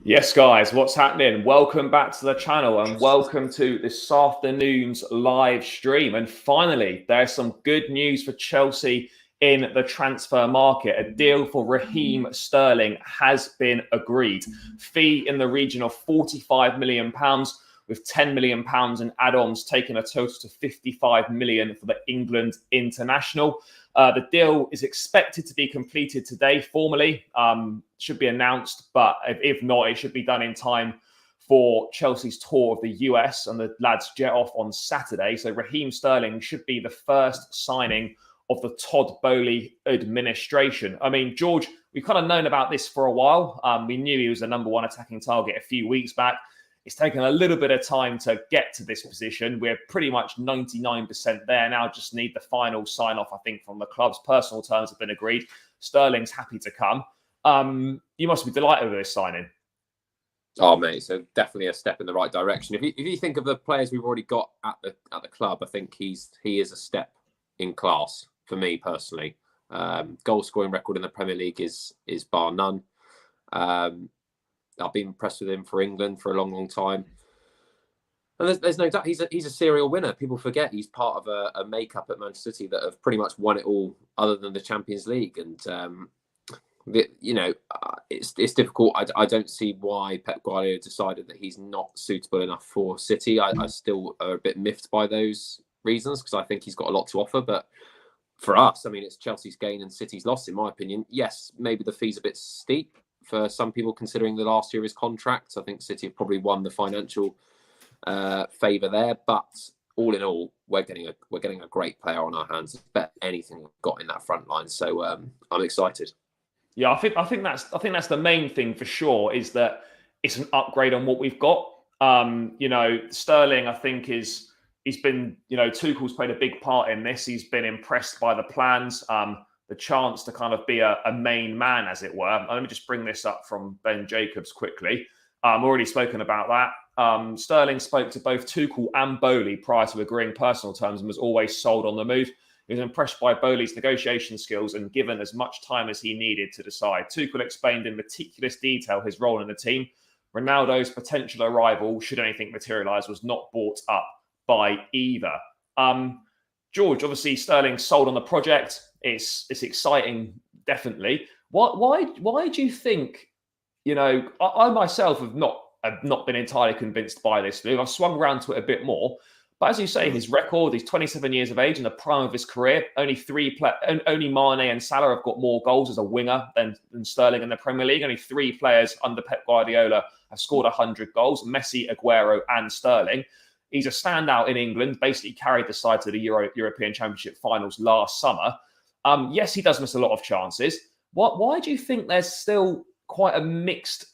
Yes, guys, what's happening? Welcome back to the channel and welcome to this afternoon's live stream. And finally, there's some good news for Chelsea in the transfer market. A deal for Raheem Sterling has been agreed. Fee in the region of £45 million, with £10 million in add-ons, taking a total to £55 million for the England international. The deal is expected to be completed today formally, should be announced, but if not, it should be done in time for Chelsea's tour of the US, and the lads jet off on Saturday. So Raheem Sterling should be the first signing of the Todd Boehly administration. I mean, George, we've kind of known about this for a while. We knew he was the number one attacking target a few weeks back. It's taken a little bit of time to get to this position. We're pretty much 99% there now. Just need the final sign-off, I think, from the club's personal terms have been agreed. Sterling's happy to come. You must be delighted with this signing. Oh, mate, so definitely a step in the right direction. If you think of the players we've already got at the club, I think he is a step in class for me personally. Goal scoring record in the Premier League is bar none. I've been impressed with him for England for a long time. And there's no doubt he's a serial winner. People forget he's part of a makeup at Manchester City that have pretty much won it all other than the Champions League. And, it's difficult. I don't see why Pep Guardiola decided that he's not suitable enough for City. I still are a bit miffed by those reasons because I think he's got a lot to offer. But for us, I mean, it's Chelsea's gain and City's loss, in my opinion. Yes, maybe the fee's a bit steep for some people, considering the last year of his contract. I think City have probably won the financial favour there, but all in all, we're getting a great player on our hands. It's better than anything we've got in that front line. So I'm excited. Yeah, I think that's the main thing for sure, is that it's an upgrade on what we've got. Sterling, I think he's been, Tuchel's played a big part in this. He's been impressed by the plans. The chance to kind of be a main man, as it were. Let me just bring this up from Ben Jacobs quickly. Already spoken about that. Sterling spoke to both Tuchel and Boehly prior to agreeing personal terms and was always sold on the move. He was impressed by Boehly's negotiation skills and given as much time as he needed to decide. Tuchel explained in meticulous detail his role in the team. Ronaldo's potential arrival, should anything materialise, was not brought up by either. George, obviously Sterling sold on the project. It's exciting, definitely. Why do you think? I myself have not been entirely convinced by this move. I've swung around to it a bit more, but as you say, his record, he's 27 years of age in the prime of his career. Only Mane and Salah have got more goals as a winger than Sterling in the Premier League. Only 3 players under Pep Guardiola have scored 100 goals: Messi, Aguero, and Sterling. He's a standout in England. Basically, carried the side to the European Championship finals last summer. Yes, he does miss a lot of chances. Why do you think there's still quite a mixed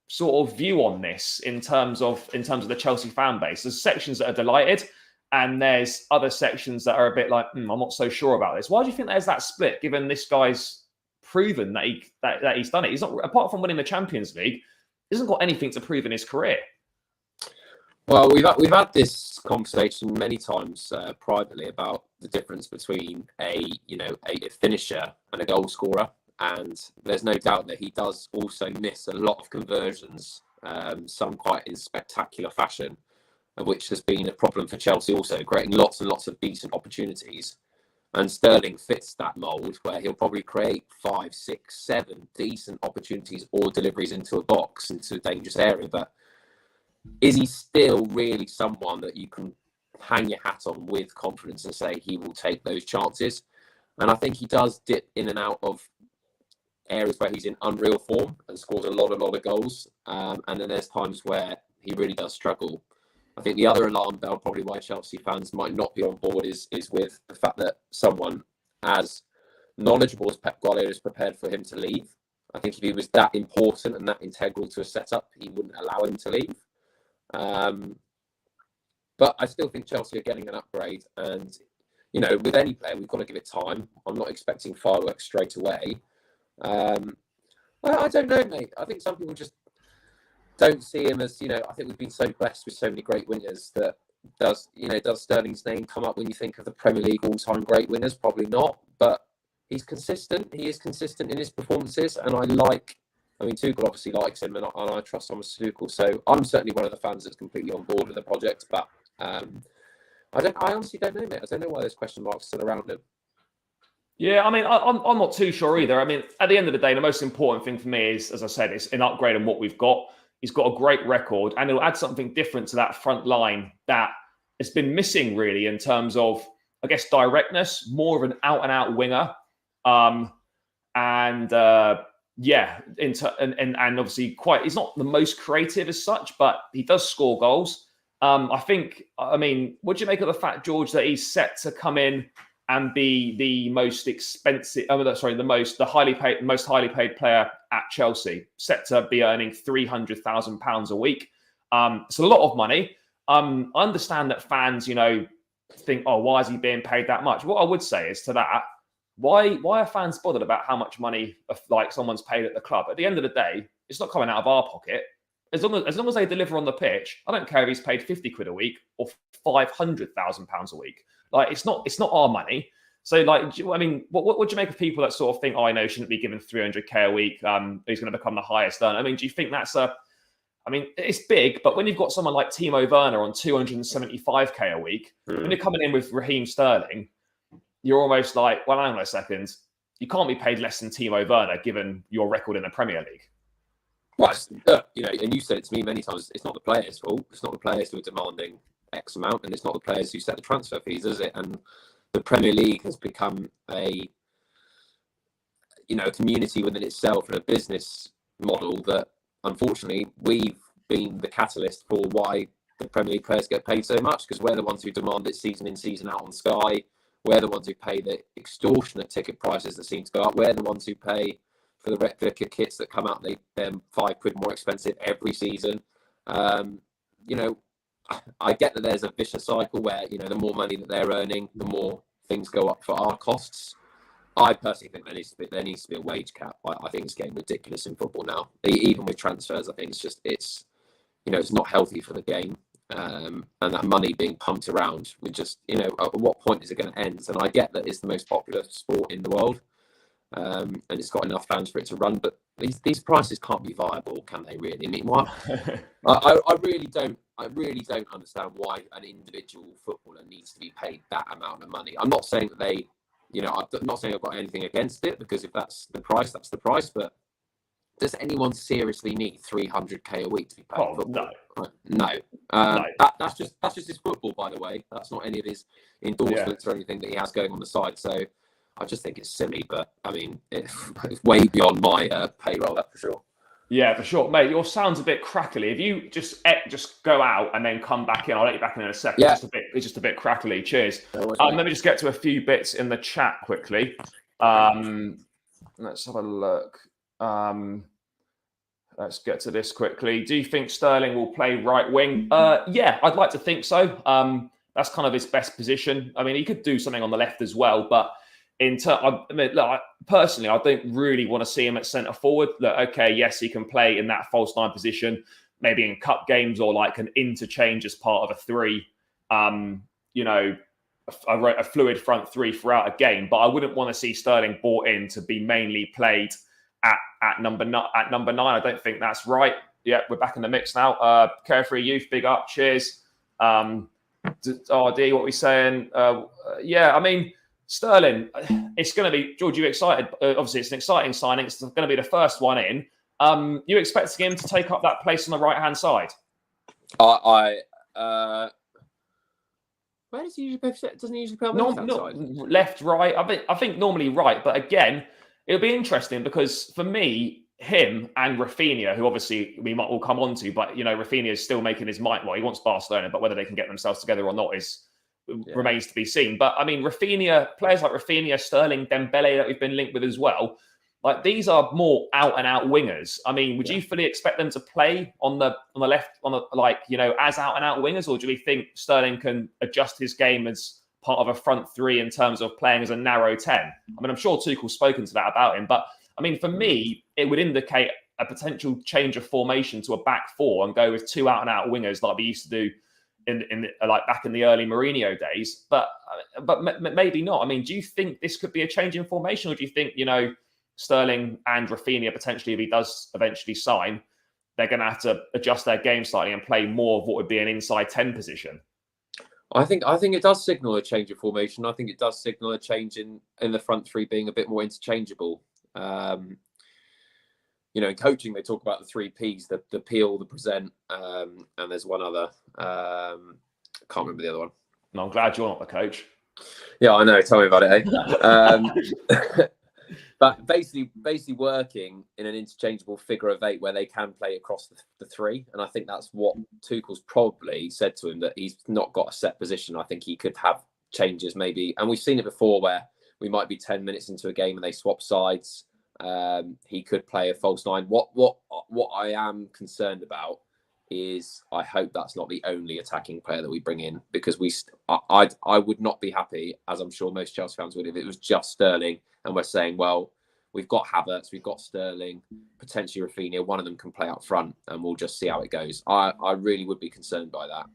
sort of view on this in terms of the Chelsea fan base? There's sections that are delighted, and there's other sections that are a bit like, I'm not so sure about this. Why do you think there's that split, given this guy's proven that he's done it? He's not, apart from winning the Champions League, he hasn't got anything to prove in his career. Well, we've had this conversation many times privately about the difference between a finisher and a goal scorer, and there's no doubt that he does also miss a lot of conversions, some quite in spectacular fashion, which has been a problem for Chelsea, also creating lots and lots of decent opportunities. And Sterling fits that mould, where he'll probably create 5, 6, 7 decent opportunities or deliveries into a box, into a dangerous area, but is he still really someone that you can hang your hat on with confidence and say he will take those chances? And I think he does dip in and out of areas where he's in unreal form and scores a lot of goals. And then there's times where he really does struggle. I think the other alarm bell, probably why Chelsea fans might not be on board, is with the fact that someone as knowledgeable as Pep Guardiola is prepared for him to leave. I think if he was that important and that integral to a setup, he wouldn't allow him to leave. But I still think Chelsea are getting an upgrade, and with any player we've got to give it time. I'm not expecting fireworks straight away. I don't know, mate. I think some people just don't see him as, I think we've been so blessed with so many great wingers that does Sterling's name come up when you think of the Premier League all-time great wingers? Probably not, but he's consistent. He is consistent in his performances, and I like I mean, Tuchel obviously likes him, and I trust Thomas Tuchel. So I'm certainly one of the fans that's completely on board with the project. But I honestly don't know, mate. I don't know why there's question marks still around him. Yeah, I mean, I'm not too sure either. I mean, at the end of the day, the most important thing for me is, as I said, it's an upgrade on what we've got. He's got a great record, and it'll add something different to that front line that has been missing, really, in terms of, I guess, directness, more of an out-and-out winger. And obviously he's not the most creative as such, but he does score goals. What do you make of the fact, George, that he's set to come in and be the most expensive, the most highly paid player at Chelsea, set to be earning £300,000 a week. It's a lot of money. I understand that fans, think, oh, why is he being paid that much? What I would say is to that, why are fans bothered about how much money someone's paid at the club? At the end of the day, it's not coming out of our pocket. As long as they deliver on the pitch, I don't care if he's paid 50 quid a week or £500,000 a week. It's not our money. So, what do you make of people that sort of think, oh, I know, he shouldn't be given 300k a week? He's going to become the highest earner. Do you think that's it's big, but when you've got someone like Timo Werner on 275k a week, when you're coming in with Raheem Sterling, you're almost like, well, hang on a second, you can't be paid less than Timo Werner given your record in the Premier League. Well, and you said it to me many times, it's not the players' fault. It's not the players who are demanding X amount, and it's not the players who set the transfer fees, is it? And the Premier League has become a community within itself and a business model that, unfortunately, we've been the catalyst for why the Premier League players get paid so much, because we're the ones who demand it season in, season out on Sky. We're the ones who pay the extortionate ticket prices that seem to go up. We're the ones who pay for the replica kits that come out, they're £5 more expensive every season. I get that there's a vicious cycle where, the more money that they're earning, the more things go up for our costs. I personally think there needs to be a wage cap. I think it's getting ridiculous in football now. Even with transfers, I think it's not healthy for the game. And that money being pumped around with just, at what point is it going to end? And I get that it's the most popular sport in the world, and it's got enough fans for it to run, but these prices can't be viable, can they really? I really don't understand why an individual footballer needs to be paid that amount of money. I'm not saying that I'm not saying I've got anything against it, because if that's the price, that's the price, but does anyone seriously need 300k a week to be paid? No. No. That's just his football, by the way. That's not any of his endorsements or anything that he has going on the side. So I just think it's silly, but it's way beyond my payroll, that's for sure. Yeah, for sure, mate. Your sound's a bit crackly. If you just go out and then come back in, I'll let you back in a second. Yeah. It's just a bit crackly. Cheers. Let me just get to a few bits in the chat quickly. Let's have a look. Let's get to this quickly. Do you think Sterling will play right wing? Yeah, I'd like to think so. That's kind of his best position. He could do something on the left as well, but personally, I don't really want to see him at centre forward. Yes, he can play in that false nine position, maybe in cup games or like an interchange as part of a three. A fluid front three throughout a game, but I wouldn't want to see Sterling brought in to be mainly played at number 9. I don't think that's right. Yeah, we're back in the mix now. Carefree Youth, big up, cheers. RD, what are we saying? Sterling, it's going to be, George, you excited? Obviously, it's an exciting signing. It's going to be the first one in. You expecting him to take up that place on the right-hand side? Where does he usually play? Doesn't he usually play on the left-hand side? Left, right. I think normally right. But again, it'll be interesting because for me, him and Rafinha, who obviously we might all come on to, but Rafinha is still making his mind. Well, he wants Barcelona, but whether they can get themselves together or not remains to be seen. But Rafinha, players like Rafinha, Sterling, Dembele that we've been linked with as well, these are more out and out wingers. Would you fully expect them to play on the left, as out and out wingers, or do we think Sterling can adjust his game as part of a front three in terms of playing as a narrow 10? I'm sure Tuchel's spoken to that about him, but for me, it would indicate a potential change of formation to a back four and go with two out and out wingers like we used to do back in the early Mourinho days, but maybe not. Do you think this could be a change in formation, or do you think Sterling and Rafinha potentially, if he does eventually sign, they're going to have to adjust their game slightly and play more of what would be an inside 10 position. I think it does signal a change of formation. I think it does signal a change in the front three being a bit more interchangeable. In coaching, they talk about the 3 Ps, the peel, the present, and there's one other. Can't remember the other one. No, I'm glad you're not the coach. Yeah, I know. Tell me about it, eh? But basically working in an interchangeable figure of 8 where they can play across the 3. And I think that's what Tuchel's probably said to him, that he's not got a set position. I think he could have changes maybe. And we've seen it before where we might be 10 minutes into a game and they swap sides. He could play a false 9. What I am concerned about is I hope that's not the only attacking player that we bring in, because I would not be happy, as I'm sure most Chelsea fans would, if it was just Sterling and we're saying, well, we've got Havertz, we've got Sterling, potentially Rafinha, one of them can play up front and we'll just see how it goes. I really would be concerned by that.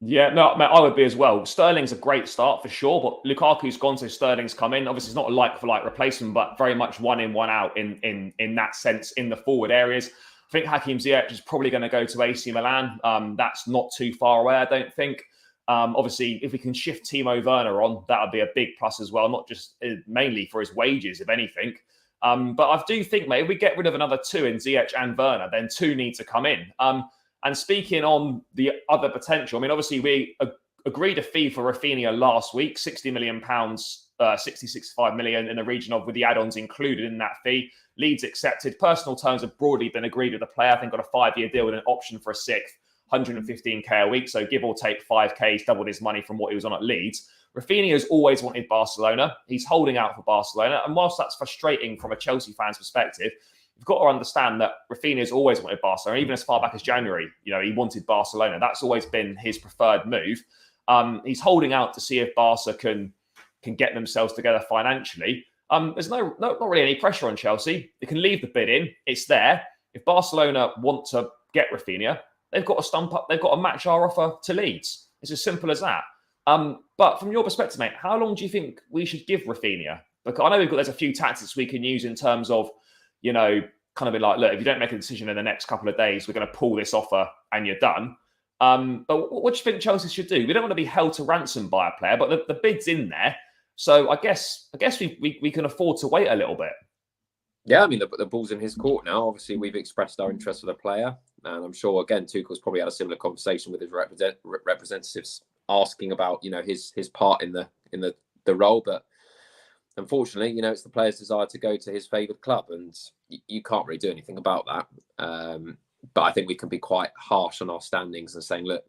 Yeah, no, I would be as well. Sterling's a great start for sure, but Lukaku's gone, so Sterling's come in. Obviously, it's not a like-for-like replacement, but very much one in, one out in that sense in the forward areas. I think Hakim Ziyech is probably going to go to AC Milan. That's not too far away, I don't think. Obviously, if we can shift Timo Werner on, that would be a big plus as well, not just mainly for his wages, if anything. But I do think, mate, if we get rid of another 2 in Ziyech and Werner, then 2 need to come in. And speaking on the other potential, I mean, obviously, we agreed a fee for Rafinha last week, £60 million, 65 million in the region of, with the add-ons included in that fee. Leeds accepted. Personal terms have broadly been agreed with the player. I think got a 5-year deal with an option for a 6th, 115k a week. So give or take 5k, he's doubled his money from what he was on at Leeds. Rafinha has always wanted Barcelona. He's holding out for Barcelona. And whilst that's frustrating from a Chelsea fan's perspective, you've got to understand that Rafinha has always wanted Barcelona. Even as far back as January, he wanted Barcelona. That's always been his preferred move. He's holding out to see if Barca can get themselves together financially. There's not really any pressure on Chelsea. They can leave the bid in. It's there. If Barcelona want to get Rafinha, they've got to stump up. They've got to match our offer to Leeds. It's as simple as that. But from your perspective, mate, how long do you think we should give Rafinha? Because I know there's a few tactics we can use in terms of, kind of be like, look, if you don't make a decision in the next couple of days, we're going to pull this offer and you're done. But what do you think Chelsea should do? We don't want to be held to ransom by a player, but the bid's in there. So I guess we can afford to wait a little bit. Yeah, I mean, the ball's in his court now. Obviously, we've expressed our interest for the player. And I'm sure, again, Tuchel's probably had a similar conversation with his representatives asking about, his part in the role. But unfortunately, it's the player's desire to go to his favoured club. And you can't really do anything about that. But I think we can be quite harsh on our standings and saying, look,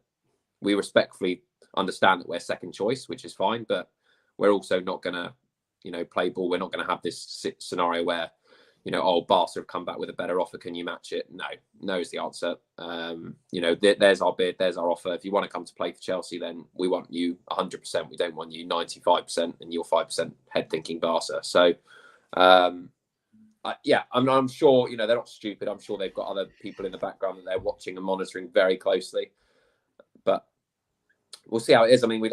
we respectfully understand that we're second choice, which is fine. But we're also not going to, play ball. We're not going to have this scenario where, Barca have come back with a better offer. Can you match it? No is the answer. There's our bid. There's our offer. If you want to come to play for Chelsea, then we want you 100%. We don't want you 95% and you're 5% head thinking Barca. So, I'm sure, they're not stupid. I'm sure they've got other people in the background that they're watching and monitoring very closely. But we'll see how it is. I mean,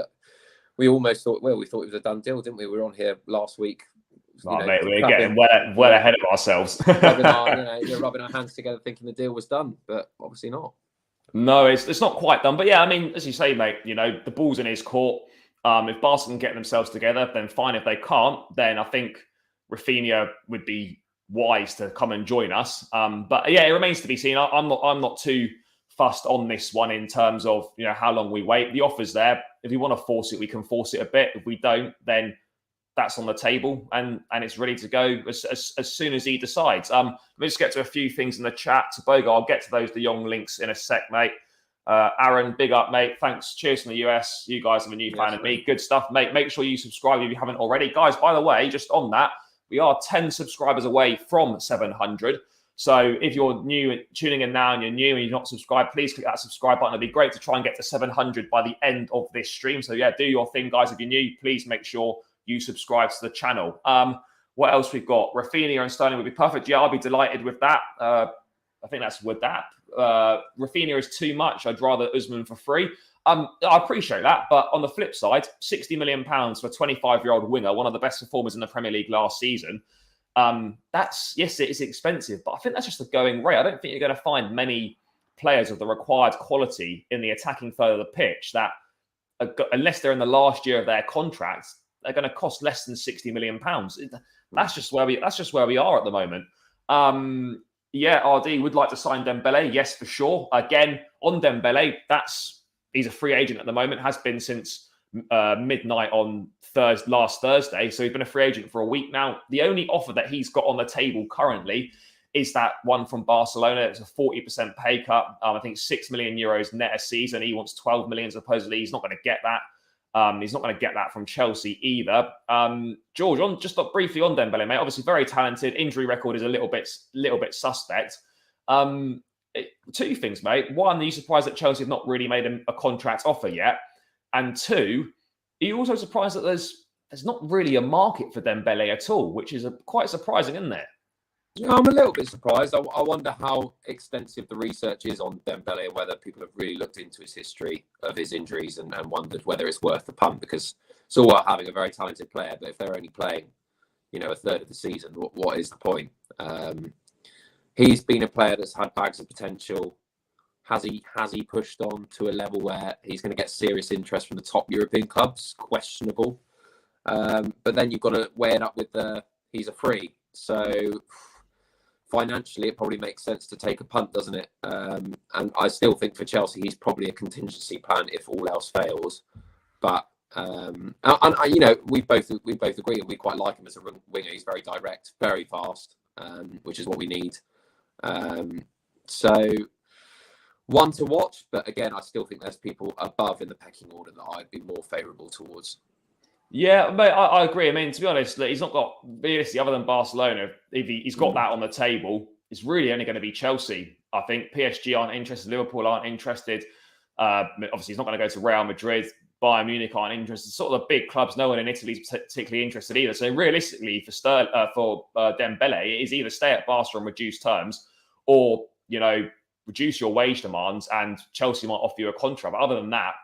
we almost thought, we thought it was a done deal, didn't we? We were on here last week. Mate, we're getting well ahead of ourselves. rubbing our hands together thinking the deal was done, but obviously not. No, it's not quite done. But yeah, I mean, as you say, mate, the ball's in his court. If Barca can get themselves together, then fine. If they can't, then I think Rafinha would be wise to come and join us. But yeah, it remains to be seen. I'm not too fussed on this one in terms of how long we wait. The offer's there. If we want to force it, we can force it a bit. If we don't, then that's on the table and it's ready to go as soon as he decides. Let me just get to a few things in the chat. So Bogo, I'll get to those De Jong links in a sec, mate. Aaron, big up, mate. Thanks. Cheers from the US. You guys have a new fan of me. Good stuff, mate. Make sure you subscribe if you haven't already. Guys, by the way, just on that, we are 10 subscribers away from 700. So if you're new, tuning in now and you're new and you're not subscribed, please click that subscribe button. It'd be great to try and get to 700 by the end of this stream. So yeah, do your thing, guys. If you're new, please make sure you subscribe to the channel. What else we've got? Rafinha and Sterling would be perfect. Yeah, I'll be delighted with that. I think that's with that. Rafinha is too much. I'd rather Usman for free. I appreciate that. But on the flip side, £60 million for a 25-year-old winger, one of the best performers in the Premier League last season. Yes, it is expensive, but I think that's just the going rate. I don't think you're going to find many players of the required quality in the attacking third of the pitch that, unless they're in the last year of their contracts, they're going to cost less than £60 million. That's just where we are at the moment. RD would like to sign Dembele, yes, for sure. Again, on Dembele, he's a free agent at the moment, has been since midnight on last Thursday. So he's been a free agent for a week now. The only offer that he's got on the table currently is that one from Barcelona. It's a 40% pay cut. I think €6 million net a season. He wants 12 million supposedly. He's not going to get that. He's not going to get that from Chelsea either. George, just briefly on Dembele, mate. Obviously very talented. Injury record is a little bit suspect. Two things, mate. One, are you surprised that Chelsea have not really made him a contract offer yet? And two, are you also surprised that there's not really a market for Dembele at all, which is quite surprising, isn't it? Yeah, I'm a little bit surprised. I wonder how extensive the research is on Dembele and whether people have really looked into his history of his injuries and wondered whether it's worth the punt, because it's all well having a very talented player, but if they're only playing, a third of the season, what is the point? He's been a player that's had bags of potential. Has he pushed on to a level where he's going to get serious interest from the top European clubs? Questionable. But then you've got to weigh it up with he's a free. So financially, it probably makes sense to take a punt, doesn't it? And I still think for Chelsea, he's probably a contingency plan if all else fails. But we both agree, and we quite like him as a winger. He's very direct, very fast, which is what we need. So one to watch, but again, I still think there's people above in the pecking order that I'd be more favourable towards. Yeah, mate, I agree. I mean, to be honest, he's not got, realistically, other than Barcelona, if he's got that on the table, it's really only going to be Chelsea. I think PSG aren't interested, Liverpool aren't interested. Obviously, he's not going to go to Real Madrid. Bayern Munich aren't interested. Sort of the big clubs, no one in Italy is particularly interested either. So realistically, for Dembele, it is either stay at Barca on reduced terms or, reduce your wage demands and Chelsea might offer you a contract. But other than that,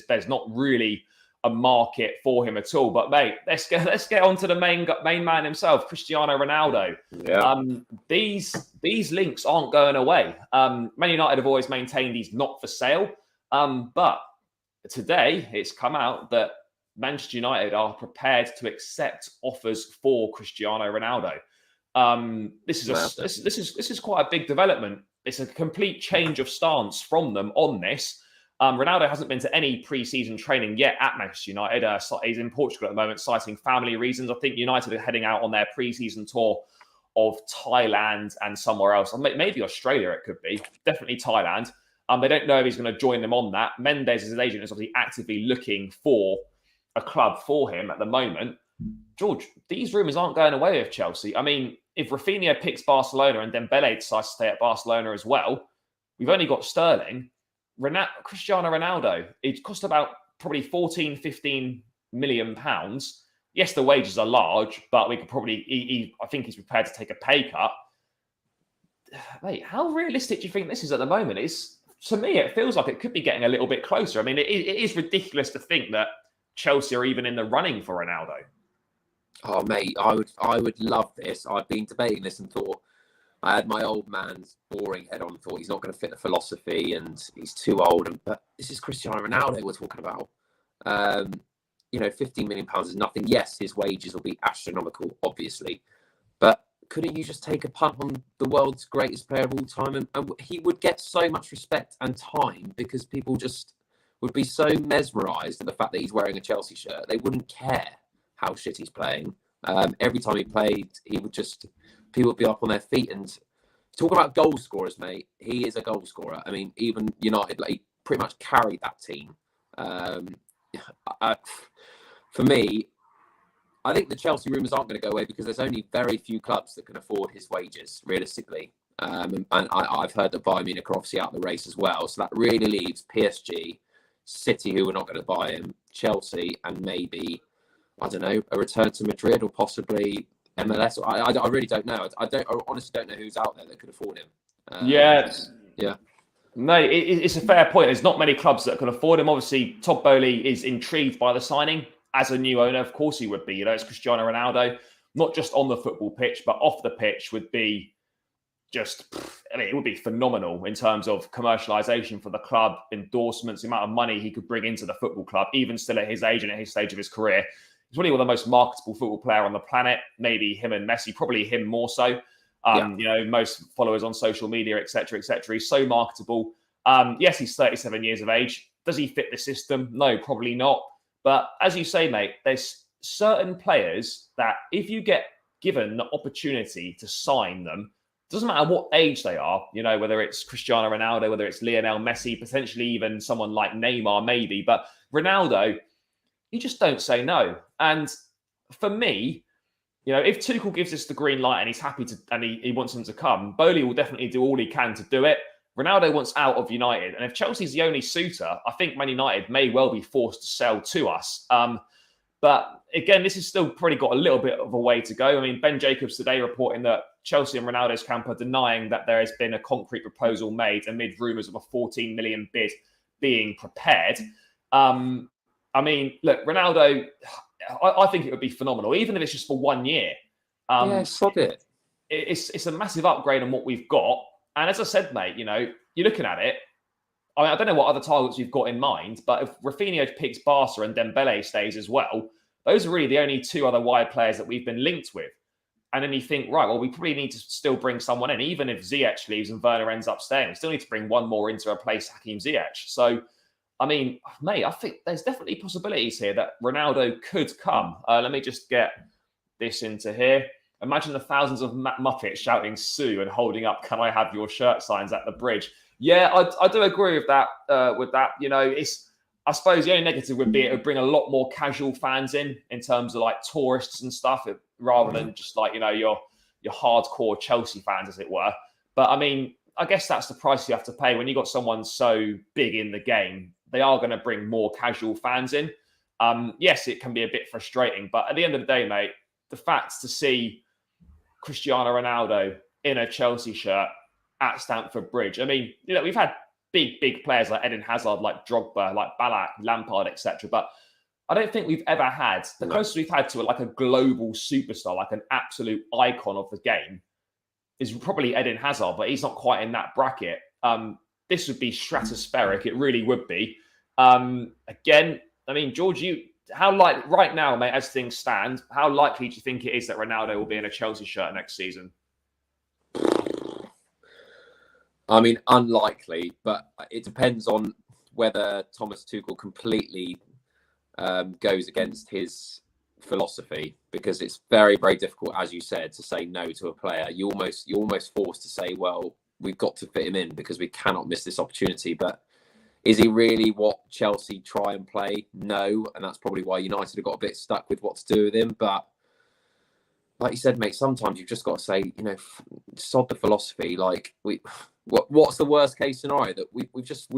there's not really a market for him at all. But mate, let's get on to the main man himself, Cristiano Ronaldo. Yeah. These links aren't going away. Man United have always maintained he's not for sale. But today it's come out that Manchester United are prepared to accept offers for Cristiano Ronaldo. This is quite a big development. It's a complete change of stance from them on this. Ronaldo hasn't been to any pre-season training yet at Manchester United. He's in Portugal at the moment, citing family reasons. I think United are heading out on their pre-season tour of Thailand and somewhere else. Maybe Australia, it could be. Definitely Thailand. They don't know if he's going to join them on that. Mendes, his agent, is obviously actively looking for a club for him at the moment. George, these rumours aren't going away with Chelsea. I mean, if Rafinha picks Barcelona and Dembele decides to stay at Barcelona as well, we've only got Sterling. Cristiano Ronaldo, it cost about probably 14, 15 million pounds. Yes, the wages are large, but we could probably, I think he's prepared to take a pay cut. Mate, how realistic do you think this is at the moment? To me, it feels like it could be getting a little bit closer. I mean, it is ridiculous to think that Chelsea are even in the running for Ronaldo. Oh, mate, I would love this. I've been debating this and thought, I had my old man's boring head on and thought he's not going to fit the philosophy and he's too old. But this is Cristiano Ronaldo we're talking about. 15 million pounds is nothing. Yes, his wages will be astronomical, obviously. But couldn't you just take a punt on the world's greatest player of all time? And he would get so much respect and time because people just would be so mesmerised at the fact that he's wearing a Chelsea shirt. They wouldn't care how shit he's playing. Every time he played, people would be up on their feet. And talk about goal scorers, mate. He is a goal scorer. I mean, even United, he pretty much carried that team. For me, I think the Chelsea rumours aren't going to go away because there's only very few clubs that can afford his wages, realistically. And I've heard that Bayern Munich are obviously out of the race as well. So that really leaves PSG, City, who are not going to buy him, Chelsea, and maybe, I don't know, a return to Madrid or possibly MLS. I really don't know. I honestly don't know who's out there that could afford him. Yeah. No, it's a fair point. There's not many clubs that can afford him. Obviously, Todd Boehly is intrigued by the signing. As a new owner, of course he would be. It's Cristiano Ronaldo. not just on the football pitch, but off the pitch would be just, I mean, it would be phenomenal in terms of commercialization for the club, endorsements, the amount of money he could bring into the football club, even still at his age and at his stage of his career. He's really one of the most marketable football player on the planet. Maybe him and Messi, probably him more so. Most followers on social media, etc., etc. He's so marketable. Yes, he's 37 years of age. Does he fit the system? No, probably not. But as you say, mate, there's certain players that if you get given the opportunity to sign them, doesn't matter what age they are, whether it's Cristiano Ronaldo, whether it's Lionel Messi, potentially even someone like Neymar, maybe. But Ronaldo, you just don't say no. And for me, if Tuchel gives us the green light and he's happy to, and he wants him to come, Bowley will definitely do all he can to do it. Ronaldo wants out of United. And if Chelsea's the only suitor, I think Man United may well be forced to sell to us. But again, this has still probably got a little bit of a way to go. I mean, Ben Jacobs today reporting that Chelsea and Ronaldo's camp are denying that there has been a concrete proposal made amid rumours of a 14 million bid being prepared. I mean, look, Ronaldo, I think it would be phenomenal, even if it's just for 1 year. Sod it. It's a massive upgrade on what we've got. And as I said, mate, you're looking at it. I mean, I don't know what other targets you've got in mind, but if Rafinha picks Barca and Dembele stays as well, those are really the only two other wide players that we've been linked with. And then you think, right, well, we probably need to still bring someone in. Even if Ziyech leaves and Werner ends up staying, we still need to bring one more in to replace Hakim Ziyech. So, I mean, mate, I think there's definitely possibilities here that Ronaldo could come. Let me just get this into here. Imagine the thousands of Muppets shouting Sue and holding up, "Can I have your shirt?" signs at the bridge. Yeah, I do agree with that. I suppose the only negative would be it would bring a lot more casual fans in terms of like tourists and stuff, rather than just like, your hardcore Chelsea fans, as it were. But I mean, I guess that's the price you have to pay when you got someone so big in the game. They are going to bring more casual fans in. Yes, it can be a bit frustrating, but at the end of the day, mate, the fact to see Cristiano Ronaldo in a Chelsea shirt at Stamford Bridge. I mean, we've had big players like Eden Hazard, like Drogba, like Ballack, Lampard, etc. But I don't think we've ever had, the closest we've had to like a global superstar, like an absolute icon of the game, is probably Eden Hazard, but he's not quite in that bracket. This would be stratospheric. It really would be. Again, I mean, George, right now, mate, as things stand, how likely do you think it is that Ronaldo will be in a Chelsea shirt next season? I mean, unlikely, but it depends on whether Thomas Tuchel completely goes against his philosophy, because it's very, very difficult, as you said, to say no to a player. You're almost forced to say, well, we've got to fit him in because we cannot miss this opportunity. But is he really what Chelsea try and play? No, and that's probably why United have got a bit stuck with what to do with him. But like you said, mate, sometimes you've just got to say, sod the philosophy. Like, what's the worst case scenario? That we've just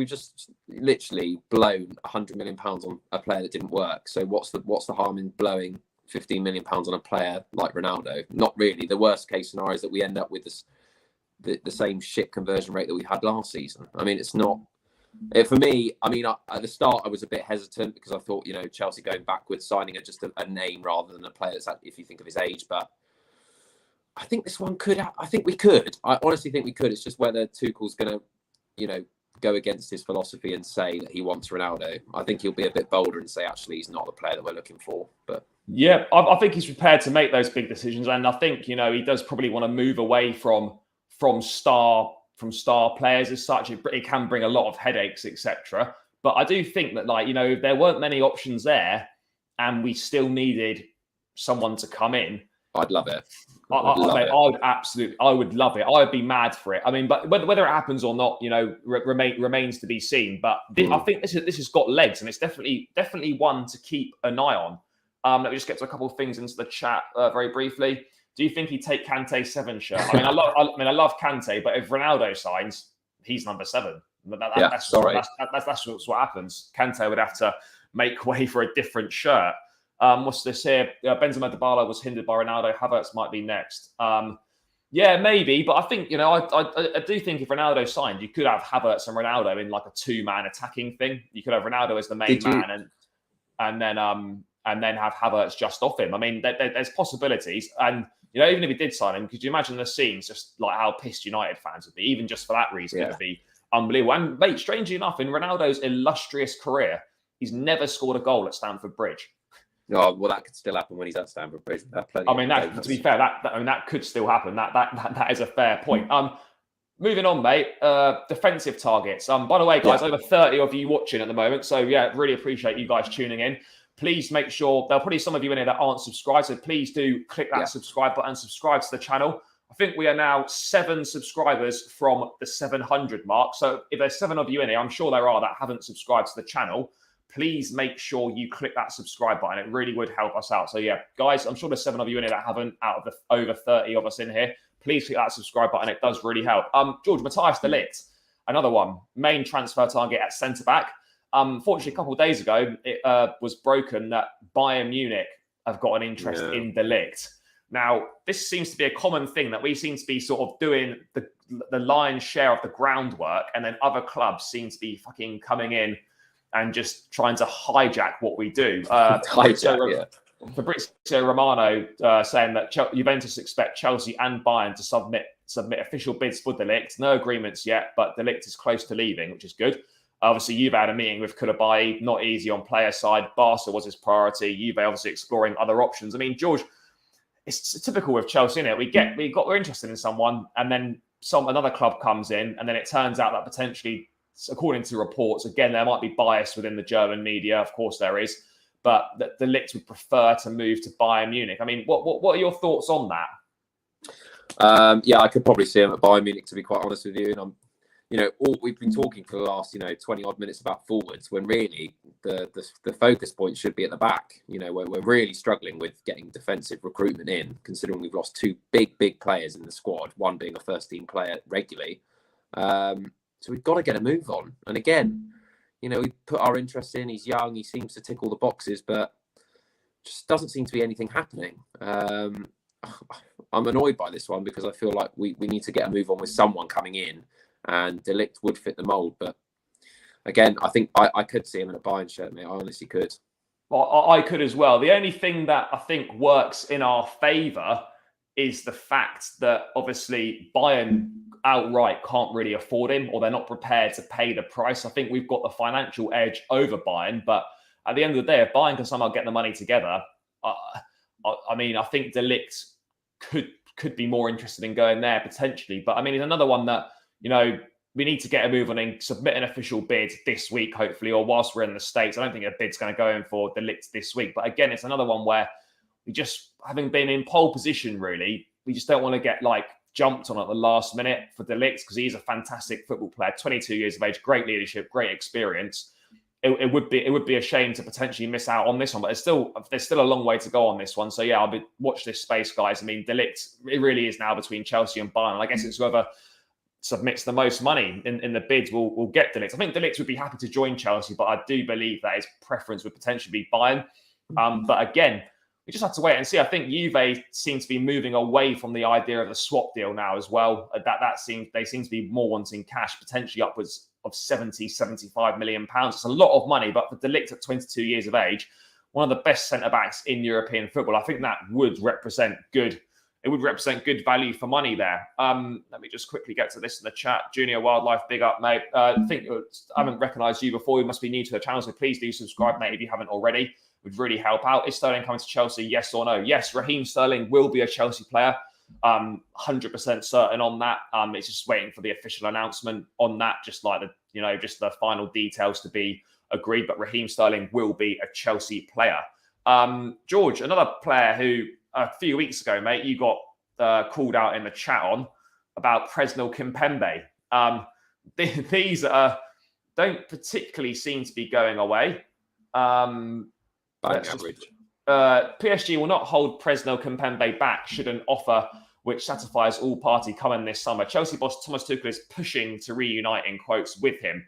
literally blown £100 million on a player that didn't work. So what's the harm in blowing £15 million on a player like Ronaldo? Not really. The worst case scenario is that we end up with the same shit conversion rate that we had last season. I mean, it's not. For me, I mean, at the start, I was a bit hesitant because I thought, Chelsea going backwards, signing just a name rather than a player that's, if you think of his age. But I think this one could. I think we could. I honestly think we could. It's just whether Tuchel's going to, go against his philosophy and say that he wants Ronaldo. I think he'll be a bit bolder and say, actually, he's not the player that we're looking for. But yeah, I think he's prepared to make those big decisions, and I think he does probably want to move away from star players as such. It can bring a lot of headaches, etc. But I do think that, if there weren't many options there and we still needed someone to come in, I'd love it. I would love it. I would be mad for it. I mean, but whether it happens or not, remains to be seen. But I think this has got legs, and it's definitely one to keep an eye on. Let me just get to a couple of things into the chat very briefly. Do you think he'd take Kante's 7 shirt? I mean, I love Kante, but if Ronaldo signs, he's number 7. That's what happens. Kante would have to make way for a different shirt. What's this here? Benzema Dybala was hindered by Ronaldo. Havertz might be next. Yeah, maybe. But I think, I do think if Ronaldo signed, you could have Havertz and Ronaldo in like a 2-man attacking thing. You could have Ronaldo as the main man and then and then have Havertz just off him. I mean, there's possibilities. And, you know, even if he did sign him, could you imagine the scenes, just like how pissed United fans would be? Even just for that reason, it would be unbelievable. And, mate, strangely enough, in Ronaldo's illustrious career, he's never scored a goal at Stamford Bridge. Oh, well, that could still happen when he's at Stamford Bridge. I mean, to be fair, that could still happen. That is a fair point. Moving on, mate. Defensive targets. By the way, guys, over 30 of you watching at the moment. So yeah, really appreciate you guys tuning in. Please make sure there'll probably some of you in here that aren't subscribed. So please do click that subscribe button, subscribe to the channel. I think we are now 7 subscribers from the 700 mark. So if there's 7 of you in here, I'm sure there are that haven't subscribed to the channel. Please make sure you click that subscribe button. It really would help us out. So yeah, guys, I'm sure there's 7 of you in here that haven't, out of the over 30 of us in here. Please click that subscribe button. It does really help. George, Matthias de Ligt, another one, main transfer target at centre-back. Fortunately, a couple of days ago, it was broken that Bayern Munich have got an interest in de Ligt. Now, this seems to be a common thing that we seem to be sort of doing the lion's share of the groundwork, and then other clubs seem to be fucking coming in and just trying to hijack what we do. Fabrizio Romano saying that Juventus expect Chelsea and Bayern to submit official bids for de Ligt. No agreements yet, but de Ligt is close to leaving, which is good. Obviously, Juve had a meeting with Koulibaly, not easy on player side. Barca was his priority. Juve obviously exploring other options. I mean, George, it's typical with Chelsea, isn't it? We're interested in someone, and then another club comes in, and then it turns out that potentially, according to reports, again, there might be bias within the German media. Of course, there is. But that de Ligt would prefer to move to Bayern Munich. I mean, what are your thoughts on that? I could probably see him at Bayern Munich, to be quite honest with you. And we've been talking for the last 20 odd minutes about forwards, when really the focus point should be at the back. We're really struggling with getting defensive recruitment in, considering we've lost 2 big players in the squad, one being a first team player regularly. So we've got to get a move on. And again, we put our interest in. He's young. He seems to tick all the boxes, but just doesn't seem to be anything happening. I'm annoyed by this one because I feel like we need to get a move on with someone coming in, and de Ligt would fit the mould. But again, I think I could see him in a Bayern shirt, mate. I honestly could. Well, I could as well. The only thing that I think works in our favour is the fact that obviously Bayern outright can't really afford him, or they're not prepared to pay the price. I think we've got the financial edge over Bayern, but at the end of the day, if Bayern can somehow get the money together, I mean, I think de Ligt could be more interested in going there potentially. But I mean, it's another one that, we need to get a move on and submit an official bid this week, hopefully, or whilst we're in the States. I don't think a bid's going to go in for de Ligt this week. But again, it's another one where we just, having been in pole position, really, we just don't want to get jumped on at the last minute for de Ligt, because he's a fantastic football player, 22 years of age, great leadership, great experience. It would be a shame to potentially miss out on this one, but there's still a long way to go on this one. So yeah, watch this space, guys. I mean, de Ligt, it really is now between Chelsea and Bayern. And I guess it's whoever submits the most money in the bids will get de Ligt. I think de Ligt would be happy to join Chelsea, but I do believe that his preference would potentially be Bayern. But again, we just have to wait and see. I think Juve seem to be moving away from the idea of the swap deal now as well. They seem to be more wanting cash, potentially upwards of 75 million pounds. It's a lot of money, but for de Ligt at 22 years of age, one of the best centre-backs in European football, I think that would represent good. It would represent good value for money there. Let me just quickly get to this in the chat. Junior Wildlife, big up, mate. I haven't recognised you before. You must be new to the channel, so please do subscribe, mate, if you haven't already. Would really help out. Is Sterling coming to Chelsea? Yes or no? Yes, Raheem Sterling will be a Chelsea player. 100% certain on that. It's just waiting for the official announcement on that, just the final details to be agreed. But Raheem Sterling will be a Chelsea player. George, another player who a few weeks ago, mate, you got called out in the chat on about Presnel Kimpembe. These don't particularly seem to be going away. PSG will not hold Presnel Kimpembe back should an offer which satisfies all party come in this summer. Chelsea boss Thomas Tuchel is pushing to reunite, in quotes, with him.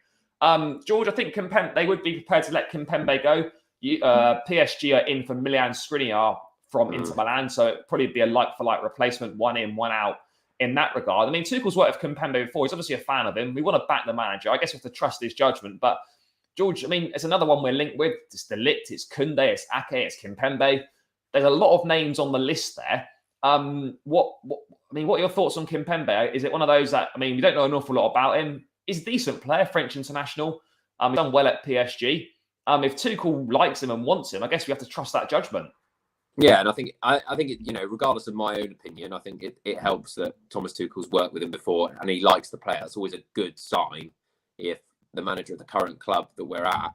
George, I think they would be prepared to let Kimpembe go. PSG are in for Milan Skriniar from Inter Milan, so it'd probably be a like-for-like replacement, one in, one out in that regard. I mean, Tuchel's worked with Kimpembe before. He's obviously a fan of him. We want to back the manager. I guess we have to trust his judgment, but George, I mean, it's another one we're linked with. It's De Ligt, it's Koundé, it's Ake, it's Kimpembe. There's a lot of names on the list there. What are your thoughts on Kimpembe? Is it one of those that, I mean, we don't know an awful lot about him. He's a decent player, French international. He's done well at PSG. If Tuchel likes him and wants him, I guess we have to trust that judgment. Yeah, and I think it, regardless of my own opinion, I think it helps that Thomas Tuchel's worked with him before and he likes the player. It's always a good sign if the manager of the current club that we're at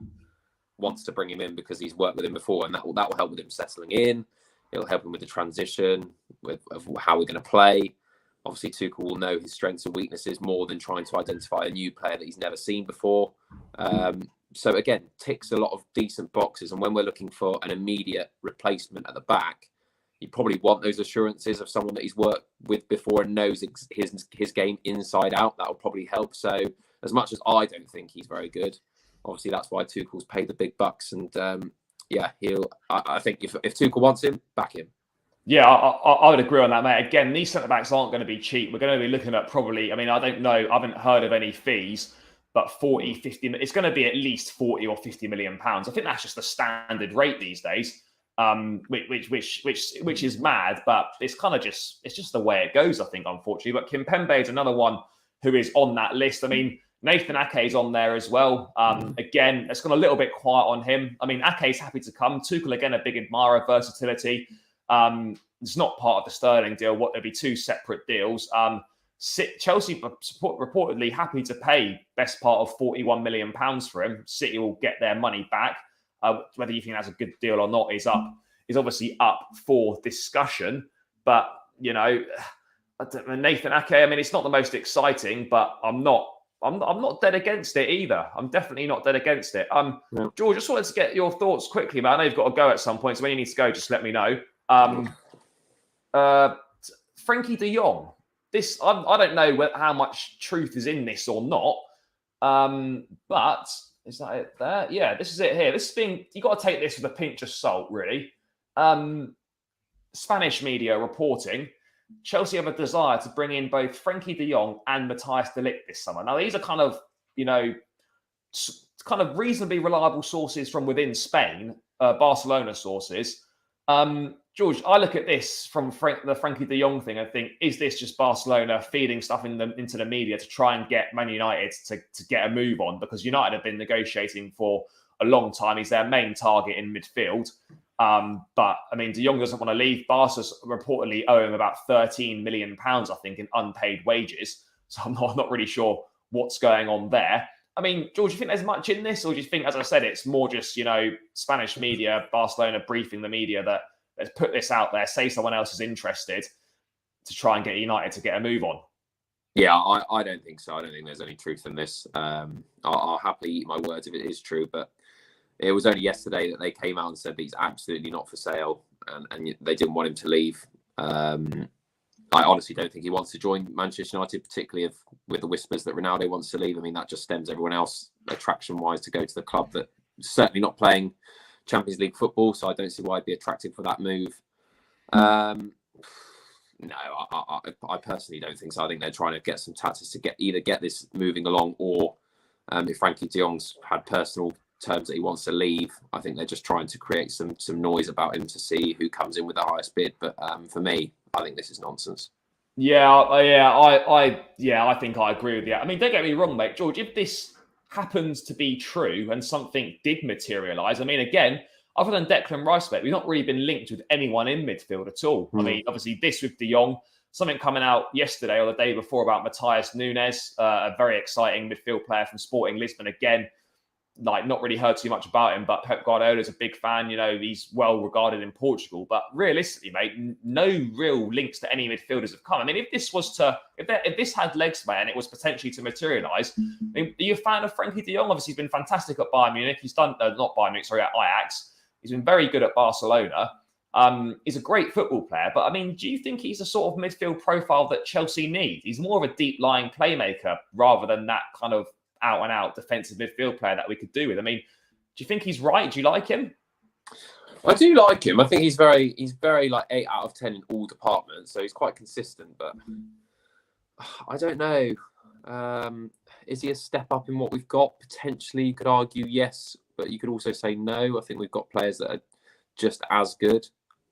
wants to bring him in because he's worked with him before, and that will help with him settling in. It'll help him with the transition of how we're going to play. Obviously, Tuchel will know his strengths and weaknesses more than trying to identify a new player that he's never seen before. So again, ticks a lot of decent boxes. And when we're looking for an immediate replacement at the back, you probably want those assurances of someone that he's worked with before and knows his game inside out. That will probably help. So as much as I don't think he's very good, obviously that's why Tuchel's paid the big bucks. And I think if Tuchel wants him, back him. Yeah, I would agree on that, mate. Again, these centre-backs aren't going to be cheap. We're going to be looking at probably, I mean, I don't know, I haven't heard of any fees, but 40, 50, it's going to be at least 40 or 50 million pounds. I think that's just the standard rate these days, which is mad, but it's kind of it's just the way it goes, I think, unfortunately. But Kimpembe is another one who is on that list. I mean, Nathan Ake is on there as well. Again, it's gone a little bit quiet on him. I mean, Ake's happy to come. Tuchel, again, a big admirer of versatility. It's not part of the Sterling deal. There'll be two separate deals. Chelsea reportedly happy to pay best part of £41 million for him. City will get their money back. Whether you think that's a good deal or not is obviously up for discussion. But Nathan Ake, I mean, it's not the most exciting, but I'm not dead against it either. I'm definitely not dead against it. George, just wanted to get your thoughts quickly, man. I know you've got to go at some point, so when you need to go, just let me know. Frankie de Jong. This I don't know how much truth is in this or not. But is that it there? Yeah, this is it here. You got to take this with a pinch of salt, really. Spanish media reporting Chelsea have a desire to bring in both Frankie de Jong and Matthias de Ligt this summer. Now, these are kind of reasonably reliable sources from within Spain, Barcelona sources. George, I look at this from the Frankie de Jong thing and think, is this just Barcelona feeding stuff into the media to try and get Man United to get a move on? Because United have been negotiating for a long time. He's their main target in midfield. But, I mean, de Jong doesn't want to leave. Barca's reportedly owe him about £13 million, I think, in unpaid wages. So I'm not really sure what's going on there. I mean, George, do you think there's much in this? Or do you think, as I said, it's more just, Spanish media, Barcelona briefing the media that let's put this out there, say someone else is interested to try and get United to get a move on? Yeah, I don't think so. I don't think there's any truth in this. I'll happily eat my words if it is true, but it was only yesterday that they came out and said that he's absolutely not for sale and they didn't want him to leave. I honestly don't think he wants to join Manchester United, particularly with the whispers that Ronaldo wants to leave. I mean, that just stems everyone else attraction-wise to go to the club that certainly not playing Champions League football, so I don't see why it'd be attractive for that move. No, I personally don't think so. I think they're trying to get some tactics to get this moving along, or if Frankie de Jong's had personal terms that he wants to leave, I think they're just trying to create some noise about him to see who comes in with the highest bid. But for me, I think this is nonsense. I think I agree with you. I mean, don't get me wrong, mate, George. If this happens to be true and something did materialise, I mean, again, other than Declan Rice, mate, we've not really been linked with anyone in midfield at all. I mean, obviously, this with de Jong, something coming out yesterday or the day before about Matthias Nunes, a very exciting midfield player from Sporting Lisbon. Again, not really heard too much about him, but Pep Guardiola is a big fan. He's well regarded in Portugal. But realistically, mate, no real links to any midfielders have come. I mean, if this had legs, mate, and it was potentially to materialise, I mean, are you a fan of Frankie de Jong? Obviously, he's been fantastic at Bayern Munich. He's done not Bayern Munich, sorry, at Ajax. He's been very good at Barcelona. He's a great football player. But, I mean, do you think he's a sort of midfield profile that Chelsea need? He's more of a deep-lying playmaker rather than that kind of out-and-out defensive midfield player that we could do with. I mean, do you think he's right? Do you like him? I do like him. I think he's very like 8 out of 10 in all departments. So he's quite consistent. But I don't know. is he a step up in what we've got? Potentially, you could argue yes, but you could also say no. I think we've got players that are just as good.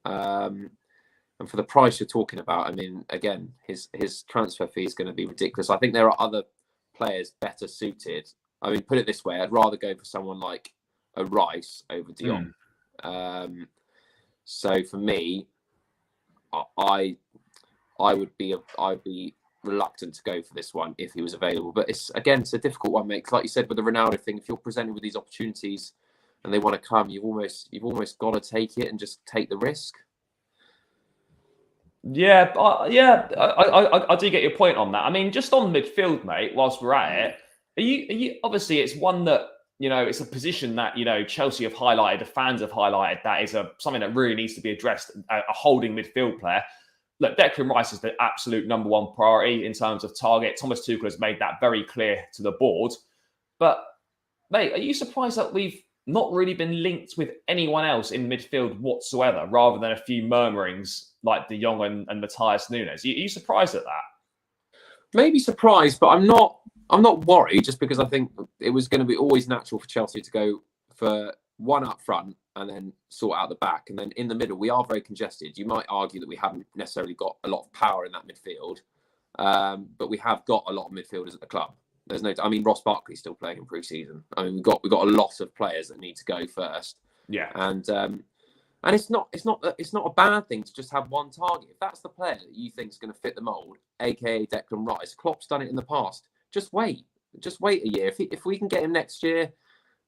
And for the price you're talking about, I mean, again, his transfer fee is going to be ridiculous. I think there are other players better suited. I mean, put it this way, I'd rather go for someone like a Rice over De Jong. So for me, I'd be reluctant to go for this one if he was available. But it's a difficult one, mate. 'Cause like you said with the Ronaldo thing, if you're presented with these opportunities and they want to come, you've almost got to take it and just take the risk. Yeah, I do get your point on that. I mean, just on midfield, mate. Whilst we're at it, are you? Obviously, it's one that it's a position that Chelsea have highlighted, the fans have highlighted. That is something that really needs to be addressed. A holding midfield player. Look, Declan Rice is the absolute number one priority in terms of target. Thomas Tuchel has made that very clear to the board. But, mate, are you surprised that we've not really been linked with anyone else in midfield whatsoever, rather than a few murmurings like De Jong and Matthias Nunes? Are you surprised at that? Maybe surprised, but I'm not worried, just because I think it was going to be always natural for Chelsea to go for one up front and then sort out the back. And then in the middle, we are very congested. You might argue that we haven't necessarily got a lot of power in that midfield, but we have got a lot of midfielders at the club. There's no, I mean, Ross Barkley's still playing in pre-season. I mean, we've got a lot of players that need to go first. Yeah, and it's not a bad thing to just have one target. If that's the player that you think is going to fit the mold, aka Declan Rice, Klopp's done it in the past. Just wait a year. If we can get him next year,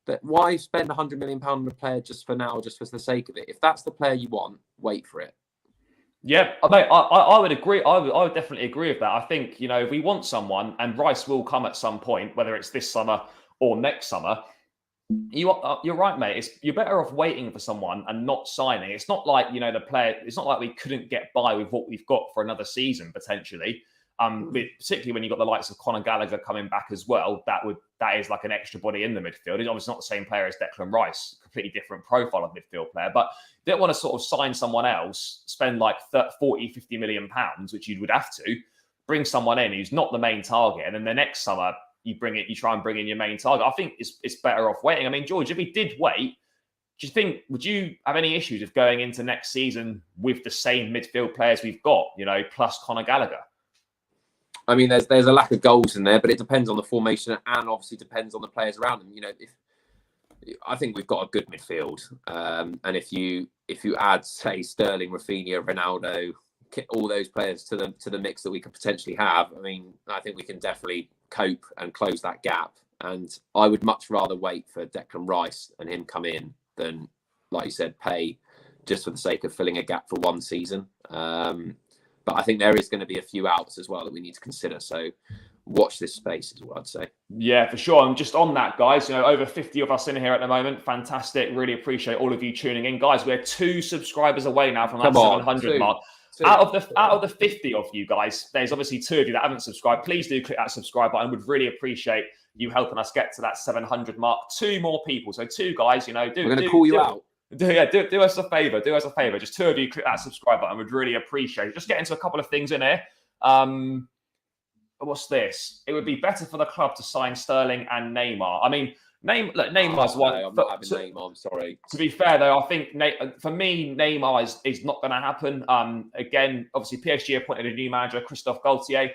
that why spend £100 million on a player just for now, just for the sake of it? If that's the player you want, wait for it. Yeah, mate, I would agree. I would definitely agree with that. I think, if we want someone, and Rice will come at some point, whether it's this summer or next summer, you're right, mate. You're better off waiting for someone and not signing. It's not like, the player, it's not like we couldn't get by with what we've got for another season, potentially. Particularly when you've got the likes of Conor Gallagher coming back as well, that is like an extra body in the midfield. He's obviously not the same player as Declan Rice, completely different profile of midfield player, but you don't want to sort of sign someone else, spend like 40, 50 million pounds, which you would have to, bring someone in who's not the main target, and then the next summer you try and bring in your main target. I think it's better off waiting. I mean, George, if we did wait, would you have any issues with going into next season with the same midfield players we've got, plus Conor Gallagher? I mean, there's a lack of goals in there, but it depends on the formation and obviously depends on the players around them. I think we've got a good midfield, and if you add, say, Sterling, Rafinha, Ronaldo, all those players to the mix that we could potentially have, I mean, I think we can definitely cope and close that gap. And I would much rather wait for Declan Rice and him come in than, like you said, pay just for the sake of filling a gap for one season. But I think there is going to be a few outs as well that we need to consider. So watch this space is what I'd say. Yeah, for sure. And just on that, guys, over 50 of us in here at the moment. Fantastic. Really appreciate all of you tuning in. Guys, we're 2 subscribers away now from that 700 mark. Out of the 50 of you guys, there's obviously 2 of you that haven't subscribed. Please do click that subscribe button. Would really appreciate you helping us get to that 700 mark. 2 more people. So 2 guys, we're going to call you out. Do us a favor. Do us a favor. Just 2 of you click that subscribe button. We'd really appreciate it. Just get into a couple of things in here. What's this? It would be better for the club to sign Sterling and Neymar. I mean, Neymar's one. I'm not having Neymar. I'm sorry. To be fair, though, I think for me, Neymar is not going to happen. Again, obviously, PSG appointed a new manager, Christophe Galtier.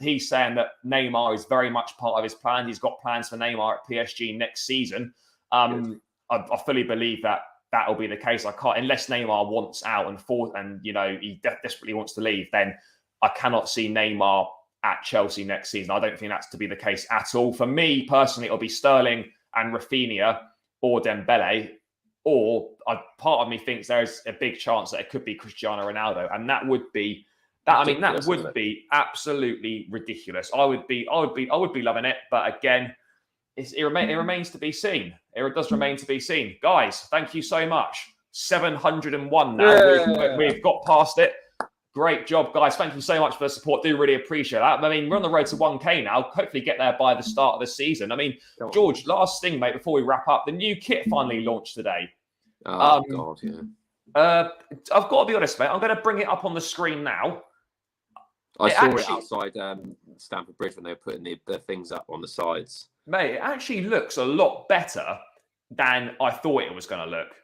He's saying that Neymar is very much part of his plan. He's got plans for Neymar at PSG next season. I fully believe that will be the case. I can't, unless Neymar wants out and he desperately wants to leave, then I cannot see Neymar at Chelsea next season. I don't think that's to be the case at all. For me personally, it'll be Sterling and Rafinha or Dembele, or part of me thinks there's a big chance that it could be Cristiano Ronaldo, and that would be absolutely ridiculous. I would be loving it, but again, it remains to be seen. It does remain to be seen. Guys, thank you so much. 701 now. Yeah. We've got past it. Great job, guys. Thank you so much for the support. Do really appreciate that. I mean, we're on the road to 1K now. Hopefully get there by the start of the season. I mean, George, last thing, mate, before we wrap up, the new kit finally launched today. Oh, God, yeah. I've got to be honest, mate. I'm going to bring it up on the screen now. I saw it outside Stamford Bridge when they were putting the things up on the sides. Mate, it actually looks a lot better than I thought it was going to look.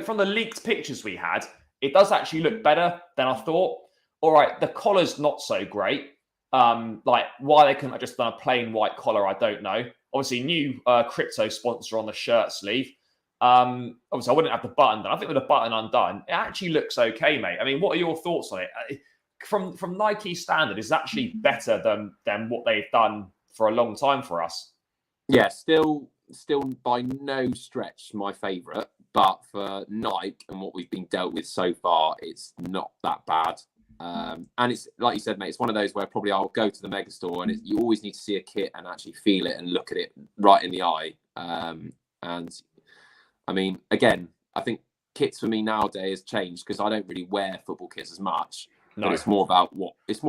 From the leaked pictures we had, it does actually look better than I thought. All right, the collar's not so great. Why they couldn't have just done a plain white collar, I don't know. Obviously, new crypto sponsor on the shirt sleeve. Obviously, I wouldn't have the button done. I think with the button undone, it actually looks okay, mate. I mean, what are your thoughts on it? From Nike standard, is actually better than what they've done for a long time for us. Yeah, still by no stretch my favourite, but for Nike and what we've been dealt with so far, it's not that bad. And it's like you said, mate, it's one of those where probably I'll go to the mega store and you always need to see a kit and actually feel it and look at it right in the eye. And I mean, again, I think kits for me nowadays has changed because I don't really wear football kits as much. No. But it's more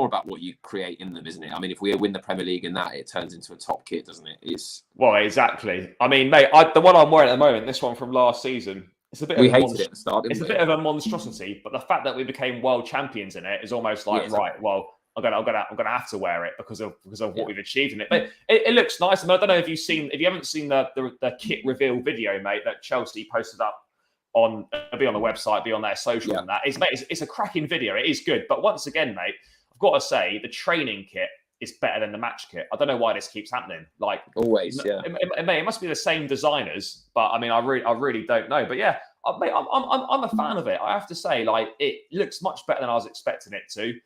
about what you create in them, isn't it? I mean, if we win the Premier League in that, it turns into a top kit, doesn't it? Well, exactly. I mean, mate, the one I'm wearing at the moment, this one from last season, it's a bit. We hated it at the start. It's a bit of a monstrosity, but the fact that we became world champions in it is almost like right. Well, I'm gonna have to wear it because of what we've achieved in it. But it looks nice. I mean, I don't know if you haven't seen the kit reveal video, mate, that Chelsea posted up. Be on the website, be on their social, and that. It's a cracking video. It is good, but once again, mate, I've got to say the training kit is better than the match kit. I don't know why this keeps happening. Like always, yeah. It must be the same designers, but I mean, I really don't know. But yeah, mate, I'm a fan of it. I have to say, like, it looks much better than I was expecting it to,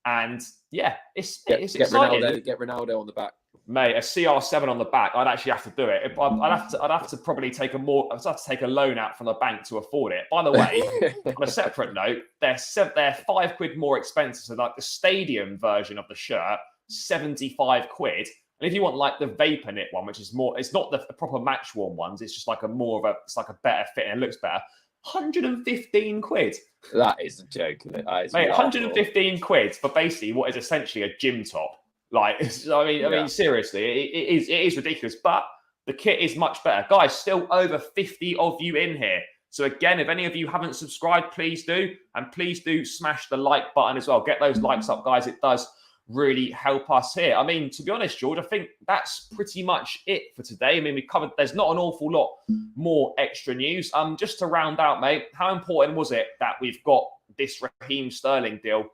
and yeah, it's exciting. Get Ronaldo on the back. Mate, a CR7 on the back, I'd actually have to do it. I'd have to probably take a loan out from the bank to afford it. By the way, on a separate note, they're £5 more expensive. So like the stadium version of the shirt, 75 quid. And if you want like the vapor knit one, which is more, it's not the proper match worn ones. It's just like it's like a better fit and it looks better. 115 quid. That is a joke, isn't it? Mate, 115 quid for basically what is essentially a gym top. Like, I mean, seriously, it is ridiculous. But the kit is much better, guys. Still over 50 of you in here. So again, if any of you haven't subscribed, please do, and please do smash the like button as well. Get those likes up, guys. It does really help us here. I mean, to be honest, George, I think that's pretty much it for today. I mean, we covered. There's not an awful lot more extra news. Just to round out, mate, how important was it that we've got this Raheem Sterling deal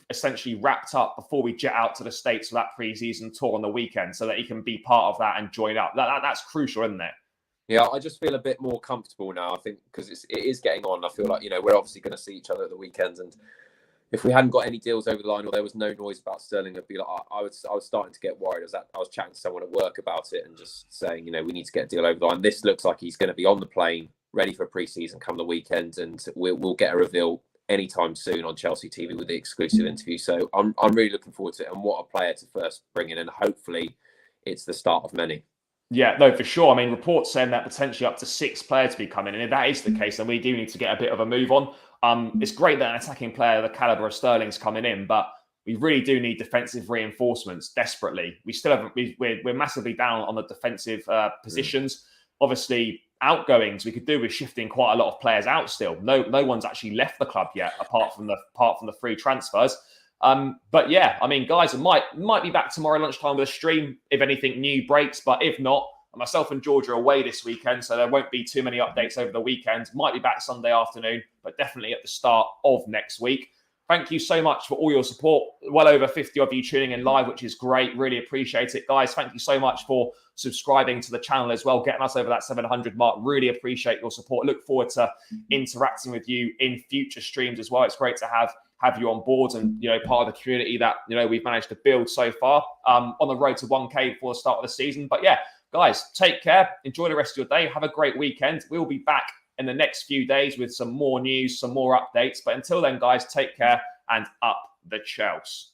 essentially wrapped up before we jet out to the States for that pre-season tour on the weekend so that he can be part of that and join up? That's crucial, isn't it? Yeah, I just feel a bit more comfortable now, I think, because it is getting on. I feel like, we're obviously going to see each other at the weekends, and if we hadn't got any deals over the line or there was no noise about Sterling, I'd be like, I was starting to get worried. I was chatting to someone at work about it and just saying, we need to get a deal over the line. This looks like he's going to be on the plane, ready for pre-season come the weekend, and we'll get a reveal anytime soon on Chelsea TV with the exclusive interview. So I'm really looking forward to it, and what a player to first bring in, and hopefully it's the start of many. Yeah, no, for sure. I mean, reports saying that potentially up to 6 players to be coming in. If that is the case, then we do need to get a bit of a move on. It's great that an attacking player of the caliber of Sterling's coming in, but we really do need defensive reinforcements desperately. We still haven't. We're massively down on the defensive positions. Obviously, outgoings we could do with shifting quite a lot of players out. Still, no one's actually left the club yet, apart from the free transfers. But yeah, I mean, guys, I might be back tomorrow lunchtime with a stream if anything new breaks. But if not, myself and George are away this weekend, so there won't be too many updates over the weekend. Might be back Sunday afternoon, but definitely at the start of next week. Thank you so much for all your support. Well over 50 of you tuning in live, which is great. Really appreciate it, guys. Thank you so much for subscribing to the channel as well, getting us over that 700 mark. Really appreciate your support. Look forward to interacting with you in future streams as well. It's great to have you on board and part of the community that we've managed to build so far on the road to 1K before the start of the season. But yeah, guys, take care. Enjoy the rest of your day. Have a great weekend. We'll be back in the next few days with some more news, some more updates. But until then, guys, take care and up the Chelsea.